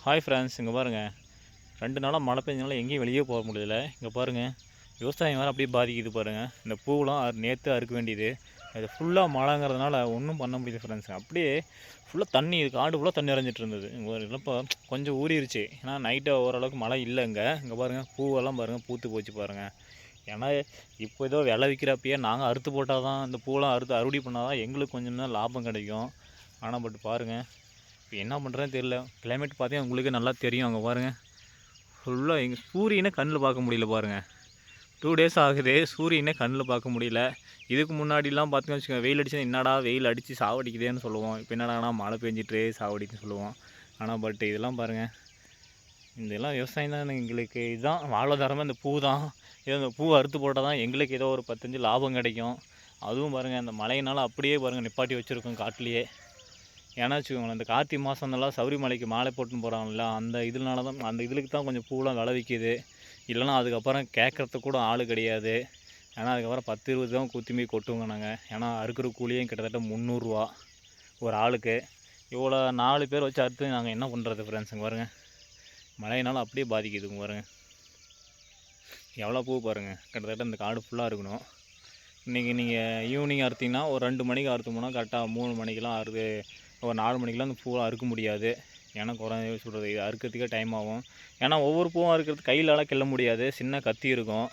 Hi friends, இங்கே பாருங்கள். 2 நாளாக மழை பெஞ்சனால எங்கேயும் வெளியே போக முடியல. இங்கே பாருங்கள், விவசாயம் வேறு அப்படியே பாதிக்குது பாருங்கள். இந்த பூவெலாம் நேற்று அறுக்க வேண்டியது, அது ஃபுல்லாக மழைங்கிறதுனால ஒன்றும் பண்ண முடியல ஃப்ரெண்ட்ஸ். அப்படியே ஃபுல்லாக தண்ணி, காடு ஃபுல்லாக தண்ணி இறஞ்சிட்டு இருந்தது. இப்போ கொஞ்சம் ஊறிடுச்சு, ஏன்னா நைட்டு ஓரளவுக்கு மழை இல்லை. இங்கே பாருங்கள், பூவெல்லாம் பாருங்கள் பூத்து போச்சு பாருங்கள். ஏன்னா இப்போ ஏதோ விலை விற்கிறப்பயே நாங்கள் அறுத்து போட்டால் தான், இந்த பூவெல்லாம் அறுவடை பண்ணால் தான் எங்களுக்கு கொஞ்சம் தான் லாபம் கிடைக்கும். ஆனால் பட் பாருங்கள், இப்போ என்ன பண்ணுறதுன்னு தெரியல. கிளைமேட் பார்த்தீங்கன்னா உங்களுக்கு நல்லா தெரியும். அங்கே பாருங்கள், ஃபுல்லாக எங்கள் சூரியனை கண்ணில் பார்க்க முடியல பாருங்கள். 2 டேஸ் ஆகுது, சூரியனே கண்ணில் பார்க்க முடியல. இதுக்கு முன்னாடிலாம் பார்த்தீங்கன்னு வச்சுக்கோங்க, வெயில் அடிச்சா என்னடா வெயில் அடித்து சாவடிக்குதேன்னு சொல்லுவோம். இப்போ என்னடானா மழை பெஞ்சிட்டு சாவடிக்குன்னு சொல்லுவோம். ஆனால் பட் இதெல்லாம் பாருங்கள், இதெல்லாம் விவசாயம் தான் எங்களுக்கு. இதுதான் வாழ்வாதாரமே, இந்த பூ தான். ஏதோ இந்த பூ அறுத்து போட்டால் தான் எங்களுக்கு ஏதோ ஒரு 10 லாபம் கிடைக்கும். அதுவும் பாருங்கள், அந்த மழையினால் அப்படியே பாருங்கள் நிப்பாட்டி வச்சுருக்கோம் காட்டிலேயே. ஏன்னா வச்சுக்கோங்களேன், இந்த கார்த்திகை மாதம்லாம் சபரிமலைக்கு மாலை போட்டுன்னு போகிறாங்கல்ல, அந்த இதனால தான், அந்த இதுக்கு தான் கொஞ்சம் பூலாம் விளைவிக்குது. இல்லைனா அதுக்கப்புறம் கேட்குறதுக்கு கூட ஆள் கிடையாது. ஏன்னா அதுக்கப்புறம் 10-20 தான் குத்திமி கொட்டுவோங்க நாங்கள். ஏன்னா அறுக்கிற கூலியும் கிட்டத்தட்ட 300 ஒரு ஆளுக்கு. இவ்வளோ 4 பேர் வச்சு அறுத்து நாங்கள் என்ன பண்ணுறது ஃப்ரெண்ட்ஸுங்க பாருங்கள். மழையினால் அப்படியே பாதிக்குதுங்க பாருங்கள். எவ்வளோ பூ பாருங்கள், கிட்டத்தட்ட இந்த காடு ஃபுல்லாக இருக்கணும். இன்றைக்கி நீங்கள் ஈவினிங் அறுத்திங்கன்னா ஒரு 2 மணிக்கு அறுத்தோம்னா கரெக்டாக 3 மணிக்கெலாம் ஒரு 4 மணிக்கெலாம் அந்த பூவை அறுக்க முடியாது. ஏன்னா குறைஞ்சி சொல்கிறது, இது அறுக்கிறதுக்கே டைம் ஆகும். ஏன்னா ஒவ்வொரு பூவும் அறுக்கிறது கையிலலாம் கிள்ள முடியாது, சின்ன கத்தி இருக்கும்.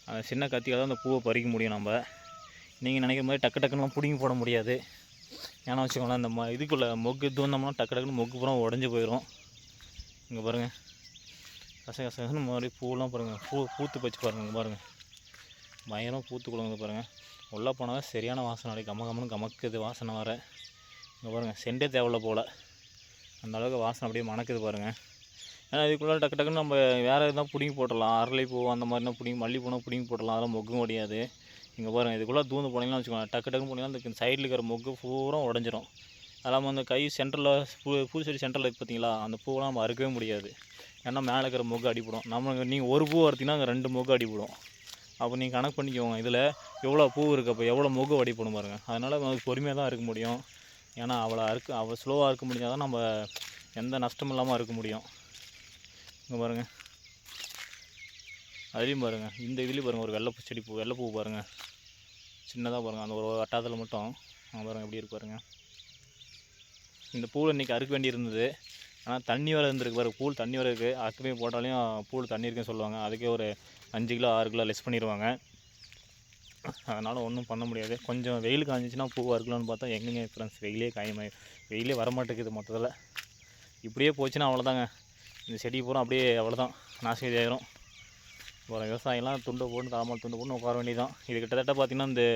அந்த சின்ன கத்தியால் தான் அந்த பூவை பறிக்க முடியும். நம்ம நீங்கள் நினைக்கிற மாதிரி டக்கு டக்குலாம் பிடிங்கி போட முடியாது. ஏன்னா வச்சுக்கோங்களேன், இந்த இதுக்குள்ளே மொக்கு தூந்தோம்னா டக்கு டக்குன்னு மொக்கு பூரா உடஞ்சி போயிடும். இங்கே பாருங்கள், கசகசன்னு மாதிரி பூவெலாம் பாருங்கள், பூத்து போச்சு பாருங்கள். இங்கே பாருங்கள், பயங்கரமாக பூத்து கொடுங்க பாருங்கள். உள்ளே போனால் சரியான வாசனை அடி, கம்மன்னு கமக்குது வாசனை வர. இங்கே பாருங்கள், செண்டே தேவையில்ல போல், அந்தளவுக்கு வாசனை அப்படியே மணக்குது பாருங்கள். ஏன்னா இதுக்குள்ளே டக்கு டக்குன்னு நம்ம வேறு எதுனா பிடிங்கி போட்டுடலாம். அரளிப்பூ அந்த மாதிரினா பிடிங்கி, மல்லிப்பூனா பிடிங்கி போட்டுடலாம், அதெல்லாம் மொக்கும் முடியாது. இங்கே பாருங்கள், இதுக்குள்ளே தூந்து போனீங்கன்னா வச்சுக்கோங்க, டக்கு டக்குன்னு போனீங்கன்னா அந்த சைடில் இருக்கிற மொக்கு பூரா உடஞ்சிரும். அதெல்லாம் அந்த கை சென்டரில் பூ செடி சென்டரில் இருக்குது பார்த்தீங்களா, அந்த பூவெலாம் நம்ம அறுக்கவே முடியாது. ஏன்னா மேலே இருக்கிற மொக்கு அடிப்படும். நீங்கள் ஒரு பூ அறுத்திங்கன்னா அங்கே 2 மொக்கு அடிப்படும். அப்போ நீங்கள் கணக்கு பண்ணிக்கோங்க, இதில் எவ்வளோ பூ இருக்குது, அப்போ எவ்வளோ மொக்கு அடிப்படும் பாருங்கள். அதனால் நமக்கு பொறுமையாக தான் இருக்க முடியும். ஏன்னா அவ்வளோ ஸ்லோவாக இருக்க முடிஞ்சால் தான் நம்ம எந்த நஷ்டமும் இல்லாமல் இருக்க முடியும். இங்கே பாருங்கள், அதுலேயும் பாருங்கள், இந்த இதுலேயும் பாருங்கள், ஒரு வெள்ளைப்பூ பாருங்கள், சின்னதாக பாருங்கள், அந்த ஒரு வட்டாரத்தில் மட்டும் பாருங்கள் எப்படி இருக்கு பாருங்கள். இந்த பூவில் இன்றைக்கி அறுக்க வேண்டியிருந்தது. ஆனால் தண்ணி வர இருந்திருக்கு பாருங்கள், பூல் தண்ணி வர இருக்குது. அறுக்கவே போட்டாலையும் பூல் தண்ணி இருக்குன்னு சொல்லுவாங்க. அதுக்கே ஒரு 5 கிலோ 6 கிலோ லெஸ் பண்ணிடுவாங்க. அதனால் ஒன்றும் பண்ண முடியாது. கொஞ்சம் வெயில் காஞ்சிச்சின்னா பூ அறுக்கலான்னு பார்த்தா எங்கேங்க ஃப்ரெண்ட்ஸ், வெயிலே வரமாட்டேங்குது மொத்தத்தில். இப்படியே போச்சுன்னா அவ்வளோதாங்க, இந்த செடி பூரா அப்படியே அவ்வளோதான், நாசகதி ஆயிரும். ஒரு விவசாயம்லாம் துண்டு போட்டு தலைமால் துண்டு போட்டு உட்கார வேண்டியதான். இது கிட்டத்தட்ட பார்த்திங்கன்னா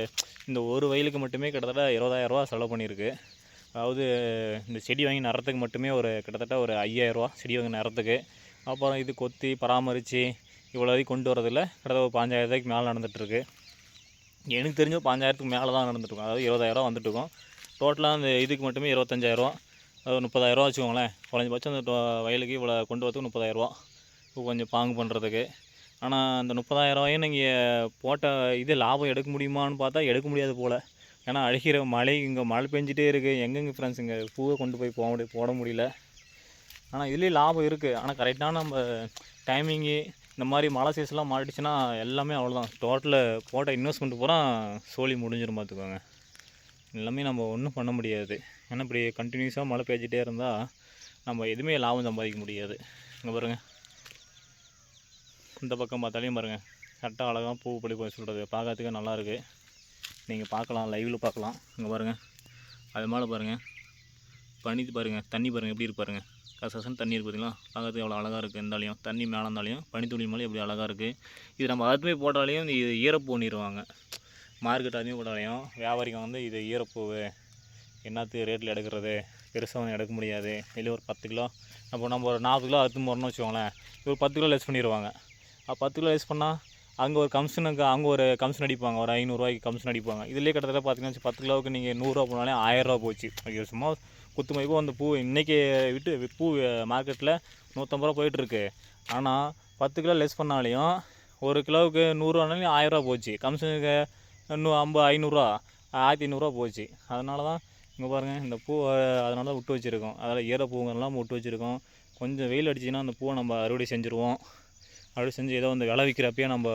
இந்த ஒரு வயலுக்கு மட்டுமே கிட்டத்தட்ட 20,000 செலவு பண்ணியிருக்கு. அதாவது இந்த செடி வாங்கி நடுறதுக்கு மட்டுமே கிட்டத்தட்ட ஒரு 5,000 செடி வாங்கி நடுறதுக்கு. அப்புறம் இது கொத்தி பராமரித்து இவ்வளோதையும் கொண்டு வரதில்ல, கிட்டத்தட்ட ஒரு 5,000 மேலே நடந்துகிட்ருக்கு. எனக்கு தெரிஞ்ச 5,000 மேலே தான் நடந்துட்டுருக்கோம். அதாவது 20,000 வந்துட்டுருக்கோம். டோட்டலாக அந்த இதுக்கு மட்டுமே 25,000, அது 30,000 வச்சுக்கோங்களேன். குறைஞ்சபட்சம் அந்த வயலுக்கு இவ்வளோ கொண்டு வரதுக்கு 30,000 இப்போ கொஞ்சம் பாங்கு பண்ணுறதுக்கு. ஆனால் அந்த 30,000 நீங்கள் போட்ட இது லாபம் எடுக்க முடியுமான்னு பார்த்தா எடுக்க முடியாது போல். ஏன்னா அழுகிற இங்கே மழை பெஞ்சிட்டே இருக்குது. எங்கெங்கே ஃப்ரெண்ட்ஸ் இங்கே பூவை கொண்டு போய் போட முடியல. ஆனால் இதுலேயும் லாபம் இருக்குது. ஆனால் கரெக்டான நம்ம டைமிங்கு, இந்த மாதிரி மழை சீசன்லாம் மாறிடுச்சுன்னா எல்லாமே அவ்வளோதான். டோட்டலில் போட்ட இன்வெஸ்ட்மெண்ட் பூரா சோலி முடிஞ்சிடும் பார்த்துக்கோங்க. எல்லாமே நம்ம ஒன்றும் பண்ண முடியாது. ஏன்னா இப்படி கண்டினியூஸாக மழை பெஞ்சிட்டே இருந்தால் நம்ம எதுவுமே லாபம் சம்பாதிக்க முடியாது. இங்கே பாருங்கள், இந்த பக்கம் பார்த்தாலையும் பாருங்கள், கரெக்டாக அழகாக பூ பழி போய் சொல்கிறது பார்க்கறதுக்கு நல்லாயிருக்கு. நீங்கள் பார்க்கலாம், லைவில் பார்க்கலாம். இங்கே பாருங்கள், அது மேலே பாருங்கள், பாருங்கள், தண்ணி பாருங்கள் எப்படி இருக்கு பாருங்கள். கசகசன்னு தண்ணி இருக்குது பார்த்தீங்களா, பார்க்கறதுக்கு எவ்வளோ அழகாக இருக்குது. இருந்தாலையும் தண்ணி மேலே இருந்தாலையும் பனித்துளி மேலே எப்படி அழகாக இருக்குது. இது நம்ம அதுவுமே போட்டாலையும் இது ஈரப்பூ பண்ணிடுவாங்க. மார்க்கெட் அதுவுமே போட்டாலையும் வியாபாரிங்க இது ஈரப்பூ என்னத்துக்கு ரேட்டில் எடுக்கிறது, பெருசாக எடுக்க முடியாது. வெளியே ஒரு 10 கிலோ, நம்ம ஒரு 40 கிலோ அறுத்து போகிறோம்னு வச்சுக்கோங்களேன், ஒரு 10 கிலோ லெஸ் பண்ணிடுவாங்க. 10 கிலோ லெஸ் பண்ணால் அங்கே ஒரு கமிஷன் அடிப்பாங்க, ஒரு 500 கமிஷன் அடிப்பாங்க. இதிலே கிட்டத்தட்ட பார்த்தீங்கன்னா 10 கிலோவுக்கு நீங்கள் 100 போனாலே 1000 போச்சு. ஐயோ, சும்மா குத்து மதிப்பாக அந்த பூ இன்றைக்கி பூ மார்க்கெட்டில் 150 போயிட்டுருக்கு. ஆனால் 10 கிலோ லெஸ் பண்ணாலையும் ஒரு கிலோவுக்கு 100 1000 போச்சு. கமிஷனுக்கு இன்னும் 500 1500 போச்சு. அதனால தான் இங்கே பாருங்கள், இந்த பூ அதனால தான் விட்டு வச்சுருக்கோம். அதில் ஈரப்பூங்கெல்லாம் விட்டு வச்சுருக்கோம். கொஞ்சம் வெயில் அடிச்சின்னா அந்த பூவை நம்ம அறுவடை செஞ்சுருவோம். அறுவடை செஞ்சு ஏதோ வந்து விலை விற்கிறப்பயே நம்ம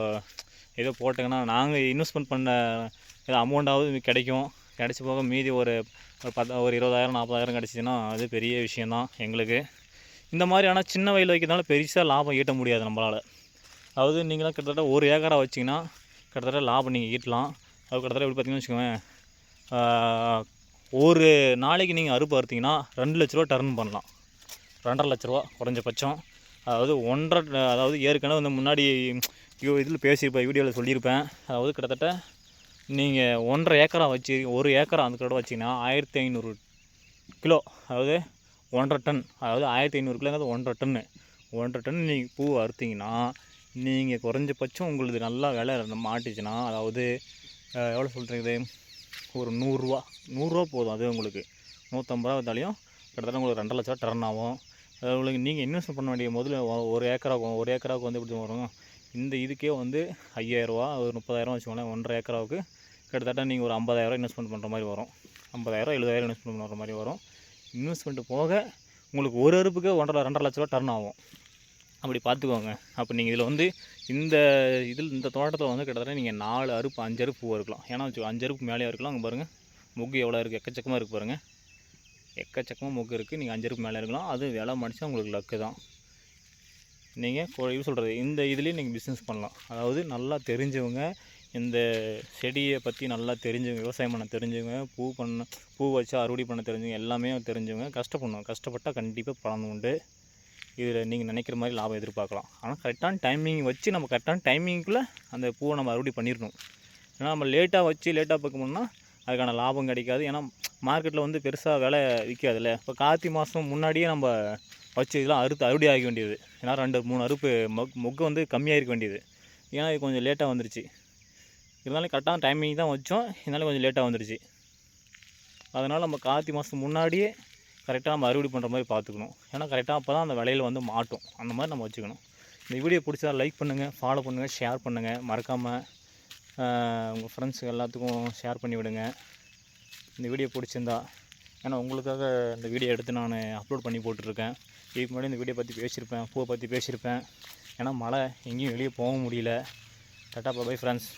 ஏதோ போட்டோங்கன்னா நாங்கள் இன்வெஸ்ட்மெண்ட் பண்ண ஏதோ அமௌண்ட்டாவது கிடைக்கும். கிடச்சி போக மீதி ஒரு 20,000 40,000 கிடச்சிச்சின்னா அது பெரிய விஷயந்தான் எங்களுக்கு. இந்த மாதிரி ஆனால் சின்ன வயலில் வைக்கிறதுனால பெருசாக லாபம் ஈட்ட முடியாது நம்மளால். அதாவது நீங்களாம் கிட்டத்தட்ட 1 ஏக்கரா வச்சிங்கன்னா கிட்டத்தட்ட லாபம் நீங்கள் ஈட்டலாம். அது கிட்டத்தட்ட எப்படி பார்த்தீங்கன்னு வச்சுக்கோங்க, ஒரு நாளைக்கு நீங்கள் அறுப்பு அறுத்தீங்கன்னா 2 லட்ச ரூபா டர்ன் பண்ணலாம். 2.5 லட்ச ரூபா குறைஞ்சபட்சம். அதாவது அதாவது ஏற்கனவே வந்து முன்னாடி இதில் பேசியிருப்பேன், வீடியோவில் சொல்லியிருப்பேன். அதாவது கிட்டத்தட்ட நீங்கள் 1.5 ஏக்கரா வச்சு 1 ஏக்கரா அந்த கடை வச்சிங்கன்னா 1500 கிலோ, அதாவது 1.5 டன், அதாவது 1500 கிலோங்கிறது 1.5 டன்னு. 1.5 டன் நீங்கள் பூ அறுத்தீங்கன்னா நீங்கள் குறைஞ்சபட்சம் உங்களுக்கு நல்லா விலை மாட்டுச்சுன்னா, அதாவது எவ்வளோ சொல்கிறது, ஒரு 100 ரூபா போதும். அது உங்களுக்கு 150 ரூபா விற்றாலையும் கிட்டத்தட்ட உங்களுக்கு 2.5 லட்ச ரூபா டர்ன் ஆகும். அது உங்களுக்கு நீங்கள் இன்வெஸ்ட் பண்ண வேண்டிய முதல்ல 1 ஏக்கராவுக்கு வந்து எப்படி வரும், இந்த இதுக்கே வந்து 5,000 ரூபா, ஒரு 30,000 வச்சுக்கோங்களேன். 1.5 ஏக்கராவுக்கு கிட்டத்தட்ட நீங்கள் ஒரு 50,000 இன்வெஸ்ட்மெண்ட் பண்ணுற மாதிரி வரும். 50,000 70,000 இன்வெஸ்ட்மெண்ட் பண்ணுற மாதிரி வரும். இன்வெஸ்ட்மெண்ட்டு போக உங்களுக்கு ஒரு அறுப்புக்கு 2.5 லட்ச ரூபா டர்ன் ஆகும். அப்படி பார்த்துக்கோங்க. அப்போ நீங்கள் இதில் வந்து இந்த தோட்டத்தில் வந்து கிட்டத்தட்ட நீங்கள் 4 அறுப்பு 5 அறுப்பு பூ இருக்கலாம். ஏன்னா 5 அறுப்பு மேலேயே இருக்கலாம். அங்கே பாருங்கள் மொக்கு எவ்வளோ இருக்குது, எக்கச்சக்கமாக இருக்குது பாருங்கள். எக்கச்சக்கமாக மொக்கு இருக்குது. நீங்கள் 5 அறுப்பு மேலே இருக்கலாம். அது விலை மடிச்சா உங்களுக்கு லக்கு தான். நீங்கள் இது சொல்கிறது இந்த இதுலேயும் நீங்கள் பிஸ்னஸ் பண்ணலாம். அதாவது நல்லா தெரிஞ்சவங்க, இந்த செடியை பற்றி நல்லா தெரிஞ்சவங்க, விவசாயம் பண்ண தெரிஞ்சவங்க, பூ வச்சு அறுவடை பண்ண தெரிஞ்சவங்க, எல்லாமே தெரிஞ்சவங்க கஷ்டப்பட்டால் கண்டிப்பாக பலன் உண்டு. இதில் நீங்கள் நினைக்கிற மாதிரி லாபம் எதிர்பார்க்கலாம். ஆனால் கரெக்டான டைமிங் வச்சு நம்ம கரெக்டான டைமிங்குள்ளே அந்த பூவை நம்ம அறுவடை பண்ணிடணும். ஏன்னா நம்ம லேட்டாக பார்க்கணும்னா அதுக்கான லாபம் கிடைக்காது. ஏன்னா மார்க்கெட்டில் வந்து பெருசாக விலை விற்காதுல்ல. இப்போ கார்த்திகை மாதம் முன்னாடியே நம்ம வச்சு இதெல்லாம் அறுவடை ஆக வேண்டியது. ஏன்னா 2-3 அறுப்பு மொக்கு வந்து கம்மியாக இருக்க வேண்டியது. ஏன்னா இது கொஞ்சம் லேட்டாக வந்துருச்சு. இருந்தாலும் கரெக்டான டைமிங் தான் வச்சோம், இருந்தாலும் கொஞ்சம் லேட்டாக வந்துருச்சு. அதனால் நம்ம கார்த்திகை மாதம் முன்னாடியே கரெக்டாக நம்ம அறுவடை பண்ணுற மாதிரி பார்த்துக்கணும். ஏன்னா கரெக்டாக அப்போ தான் அந்த விலையில் வந்து மாட்டும். அந்த மாதிரி நம்ம வச்சுக்கணும். இந்த வீடியோ பிடிச்சா லைக் பண்ணுங்கள், ஃபாலோ பண்ணுங்கள், ஷேர் பண்ணுங்கள். மறக்காமல் உங்கள் ஃப்ரெண்ட்ஸுக்கு எல்லாத்துக்கும் ஷேர் பண்ணி விடுங்க இந்த வீடியோ பிடிச்சிருந்தா. ஏன்னா உங்களுக்காக இந்த வீடியோ எடுத்து நான் அப்லோட் பண்ணி போட்டுட்ருக்கேன். இதுக்கு முன்னாடி இந்த வீடியோ பற்றி பேசியிருப்பேன், பூவை பற்றி பேசியிருப்பேன். ஏன்னா மழை எங்கேயும் வெளியே போக முடியல. Tata bye friends.